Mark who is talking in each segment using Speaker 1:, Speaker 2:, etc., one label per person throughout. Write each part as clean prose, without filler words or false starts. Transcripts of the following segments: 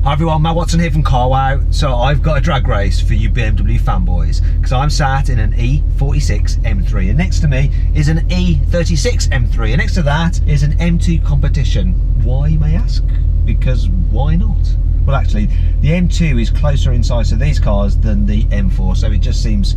Speaker 1: Hi everyone, Matt Watson here from CarWow. So I've got a drag race for you BMW fanboys because I'm sat in an E46 M3 and next to me is an E36 M3 and next to that is an M2 competition. Why, you may ask? Because why not? Well, actually, the M2 is closer in size to these cars than the M4, so it just seems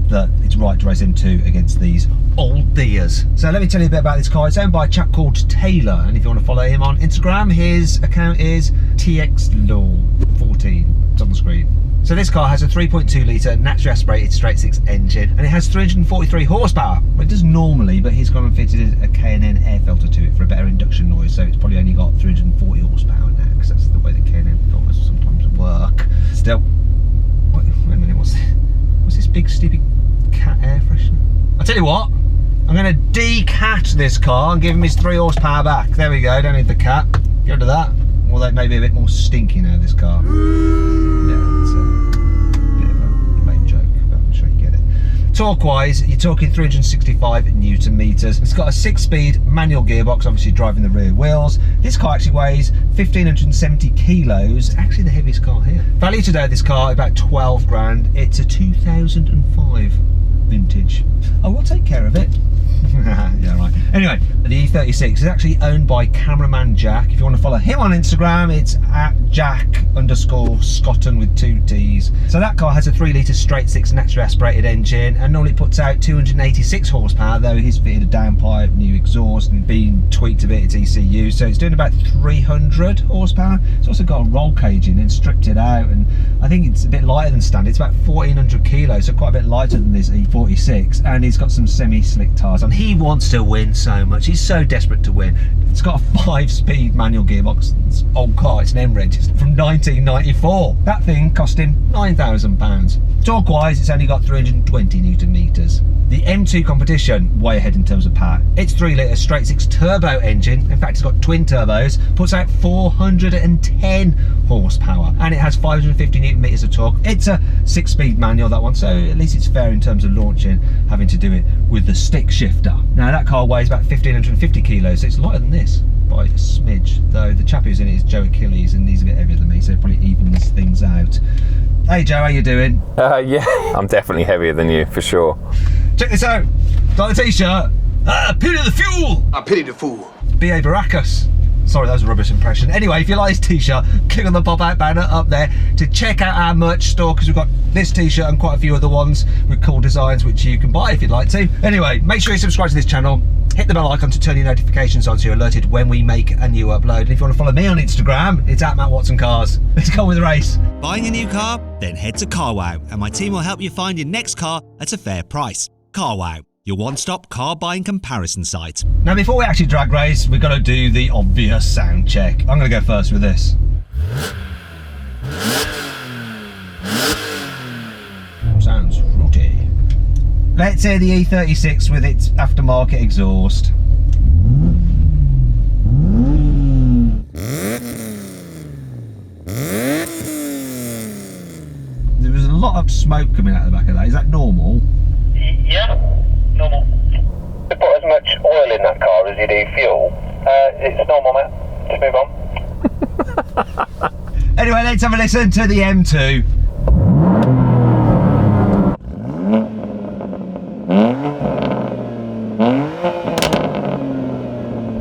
Speaker 1: that it's right to race M2 against these old dears. So let me tell you a bit about this car. It's owned by a chap called Taylor, and if you want to follow him on Instagram, his account is TXLaw14. It's on the screen. So this car has a 3.2 litre naturally aspirated straight six engine, and it has 343 horsepower. Well, it does normally, but he's gone and fitted a K&N air filter to it for a better induction noise, so it's probably only got 340 horsepower now, because that's the way the K&N filters sometimes work. Still, wait a minute, what's this big stupid cat air freshener? I'll tell you what, I'm going to de-cat this car and give him his 3 horsepower back. There we go, don't need the cat. Get rid of that. Although it may be a bit more stinky now, this car. Yeah, it's a bit of a lame joke, but I'm sure you get it. Torque-wise, you're talking 365 Newton meters. It's got a 6-speed manual gearbox, obviously driving the rear wheels. This car actually weighs 1,570 kilos. Actually the heaviest car here. Value today of this car, about 12 grand. It's a 2005 vintage. I will take care of it. Yeah, right. Anyway, the E36 is actually owned by cameraman Jack. If you want to follow him on Instagram, it's at Jack_Scotton with 2 T's. So that car has a 3 litre straight six naturally aspirated engine and normally puts out 286 horsepower, though he's fitted a downpipe, new exhaust and been tweaked a bit, its ECU, so it's doing about 300 horsepower. It's also got a roll cage in and stripped it out, and I think it's a bit lighter than standard. It's about 1,400 kilos, so quite a bit lighter than this E46, and he's got some semi-slick tyres on. He wants to win so much, he's so desperate to win. It's got a 5-speed manual gearbox. It's an old car, it's an M-Reg, it's from 1994. That thing cost him £9,000. Torque wise, it's only got 320 Newton meters. The M2 competition, way ahead in terms of power. It's 3 litre straight six turbo engine. In fact, it's got twin turbos, puts out 410 horsepower, and it has 550 Newton meters of torque. It's a 6-speed manual, that one, so at least it's fair in terms of launching, having to do it with the stick shifter. Now that car weighs about 1,550 kilos, so it's lighter than this by a smidge, though the chap who's in it is Joe Achilles, and he's a bit heavier than me, so it probably evens things out. Hey Joe, how you doing?
Speaker 2: Yeah, I'm definitely heavier than you, for sure.
Speaker 1: Check this out, got the t-shirt. Pity the fuel! I pity the fool. B.A. Baracus. Sorry, that was a rubbish impression. Anyway, if you like his t-shirt, click on the pop-out banner up there to check out our merch store, because we've got this t-shirt and quite a few other ones with cool designs which you can buy if you'd like to. Anyway, make sure you subscribe to this channel, hit the bell icon to turn your notifications on so you're alerted when we make a new upload. And if you want to follow me on Instagram, it's at Matt Watson Cars. Let's go with the race.
Speaker 3: Buying a new car? Then head to CarWow and my team will help you find your next car at a fair price. CarWow, your one-stop car buying comparison site.
Speaker 1: Now before we actually drag race, we've got to do the obvious sound check. I'm going to go first with this. Sounds rooty. Let's hear the E36 with its aftermarket exhaust. There was a lot of smoke coming out of the back of that. Is that normal?
Speaker 4: Yeah, normal. To put as much oil in that car as you do fuel, it's normal, mate. Just move on.
Speaker 1: Anyway, let's have a listen to the M2.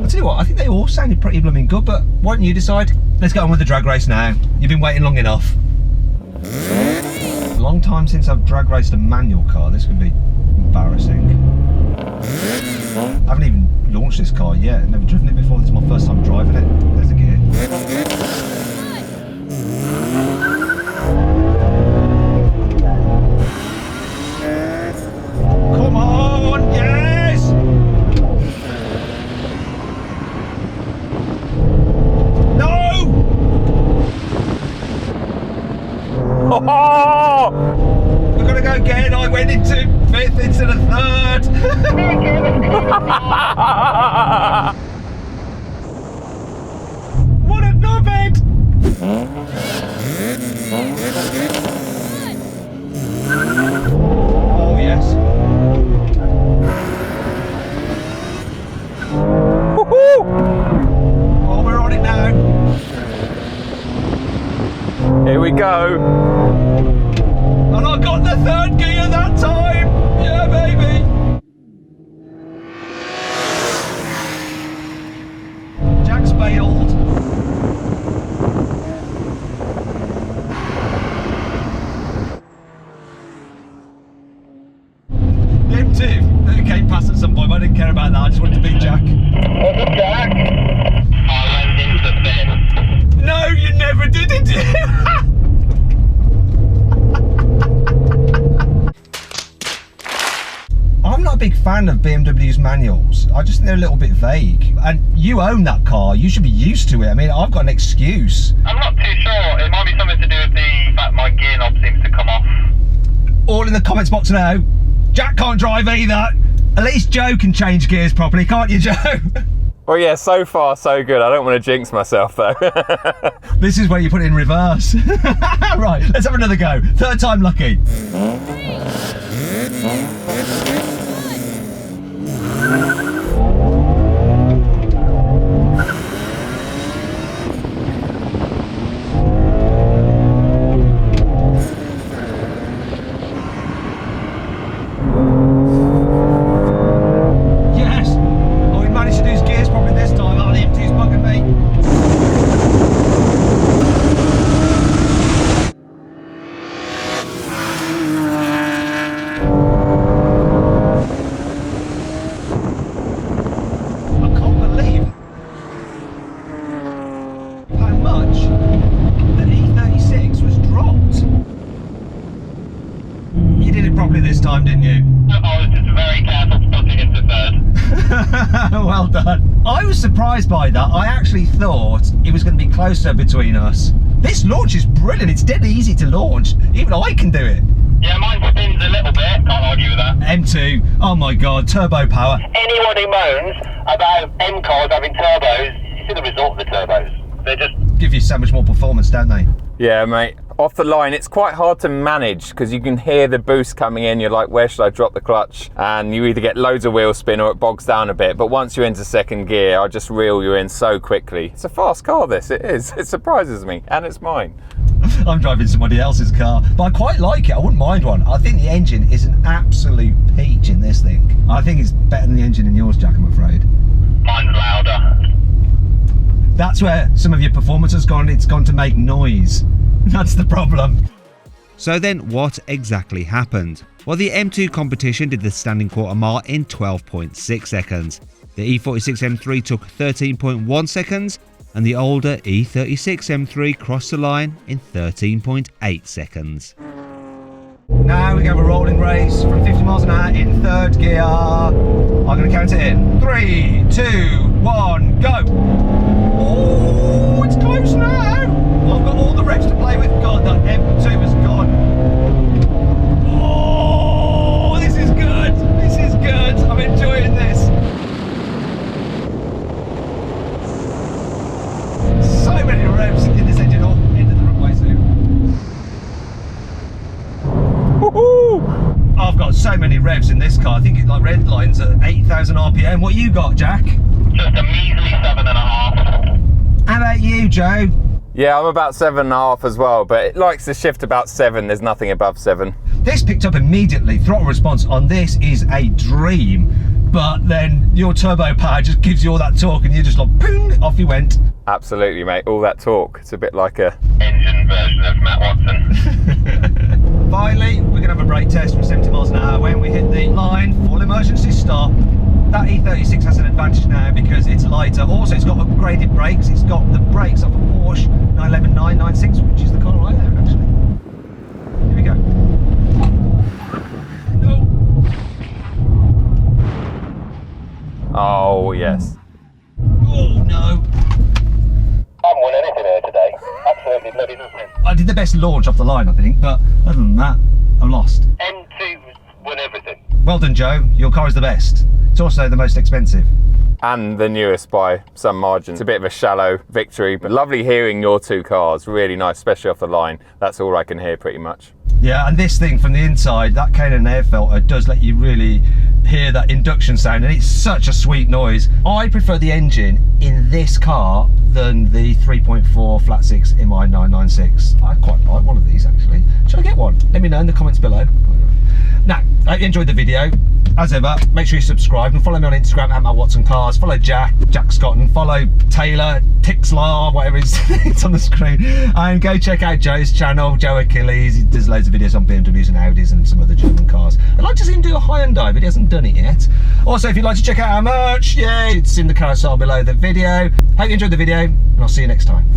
Speaker 1: I'll tell you what, I think they all sounded pretty blooming good, but why don't you decide? Let's get on with the drag race now. You've been waiting long enough. A long time since I've drag raced a manual car. This could be embarrassing. I haven't even launched this car yet. I've never driven it before. This is my first time driving it. There's the gear. Come on, yes! No!
Speaker 2: Oh!
Speaker 1: We're gonna go again. I went into 5th instead of 3rd. What a knobhead! Oh yes. Woohoo! Oh, we're on it now.
Speaker 2: Here we go.
Speaker 1: And I got the third gear that time. Yeah, baby. Jack's bailed. The M2 that came past at some point, but I didn't care about that. I just wanted to beat Jack.
Speaker 4: What's up, Jack? I went into the bin.
Speaker 1: No, you never did it. I'm not a big fan of BMW's manuals. I just think they're a little bit vague. And you own that car, you should be used to it. I mean, I've got an excuse.
Speaker 4: I'm not too sure. It might be something to do with the fact my gear knob seems to come off.
Speaker 1: All in the comments box now. Jack can't drive either. At least Joe can change gears properly, can't you, Joe?
Speaker 2: Well, yeah, so far so good. I don't want to jinx myself though.
Speaker 1: This is where you put it in reverse. Right, let's have another go. Third time lucky. This time, didn't you?
Speaker 4: I was just very careful to put it into third.
Speaker 1: Well done. I was surprised by that. I actually thought it was going to be closer between us. This launch is brilliant. It's dead easy to launch. Even I can do it.
Speaker 4: Yeah, mine spins a little bit. Can't argue with that.
Speaker 1: M2. Oh my God, turbo power.
Speaker 4: Anyone who moans about M cars having turbos, you see the result of the turbos. They just
Speaker 1: give you so much more performance, don't they?
Speaker 2: Yeah, mate. Off the line, it's quite hard to manage because you can hear the boost coming in. You're like, where should I drop the clutch? And you either get loads of wheel spin or it bogs down a bit. But once you're into second gear, I just reel you in so quickly. It's a fast car, this. It is. It surprises me. And it's mine.
Speaker 1: I'm driving somebody else's car, but I quite like it. I wouldn't mind one. I think the engine is an absolute peach in this thing. I think it's better than the engine in yours, Jack, I'm afraid.
Speaker 4: mine's louder.
Speaker 1: That's where some of your performance has gone. It's gone to make noise. That's the problem.
Speaker 3: So then what exactly happened? Well, the M2 competition did the standing quarter mile in 12.6 seconds. The E46 M3 took 13.1 seconds and the older E36 M3 crossed the line in 13.8 seconds.
Speaker 1: Now we have a rolling race from 50 miles an hour in third gear. I'm going to count it in. 3, 2, 1, go. Oh, it's close now. I've got all the revs to play with. God, that M2 has gone. Oh, this is good. This is good. I'm enjoying this. So many revs in this engine. Oh, into the runway soon. Woohoo! I've got so many revs in this car. I think it like red lines at 8,000 RPM. What you got, Jack?
Speaker 4: Just a measly 7.5.
Speaker 1: How about you, Joe?
Speaker 2: Yeah, I'm about 7.5 as well, but it likes to shift about 7. There's nothing above 7.
Speaker 1: This picked up immediately. Throttle response on this is a dream. But then your turbo power just gives you all that torque and you're just like, boom, off you went.
Speaker 2: Absolutely, mate. All that torque. It's a bit like a
Speaker 4: Engine version of Matt Watson.
Speaker 1: Finally, we're going to have a brake test from 70 miles an hour. When we hit the line, full emergency stop. That E36 has an advantage now because it's lighter. Also, it's got upgraded brakes. It's got the brakes of a Porsche 911 996, which is the car right there, actually. Here we go. No.
Speaker 2: Oh, yes.
Speaker 1: Oh, no.
Speaker 4: I haven't won anything here today. Absolutely bloody nothing.
Speaker 1: I did the best launch off the line, I think, but other than that, I'm lost.
Speaker 4: M2 won everything.
Speaker 1: Well done, Joe. Your car is the best. It's also the most expensive.
Speaker 2: and the newest by some margin. It's a bit of a shallow victory, but lovely hearing your two cars. Really nice, especially off the line. That's all I can hear pretty much.
Speaker 1: Yeah, and this thing from the inside, that Kalian air filter does let you really hear that induction sound, and it's such a sweet noise. I prefer the engine in this car than the 3.4 flat 6 in my 996. I quite like one of these actually. Should I get one? Let me know in the comments below. Now, I hope you enjoyed the video. As ever, make sure you subscribe and follow me on Instagram at @MattWatsonCars. Follow Jack Scott, and follow Taylor, Tixlar, whatever it's on the screen. And go check out Joe's channel, Joe Achilles. He does loads of videos on BMWs and Audis and some other German cars. I'd like to see him do a Hyundai, but he hasn't done it yet. Also, if you'd like to check out our merch, yeah, it's in the carousel below the video. Hope you enjoyed the video, and I'll see you next time.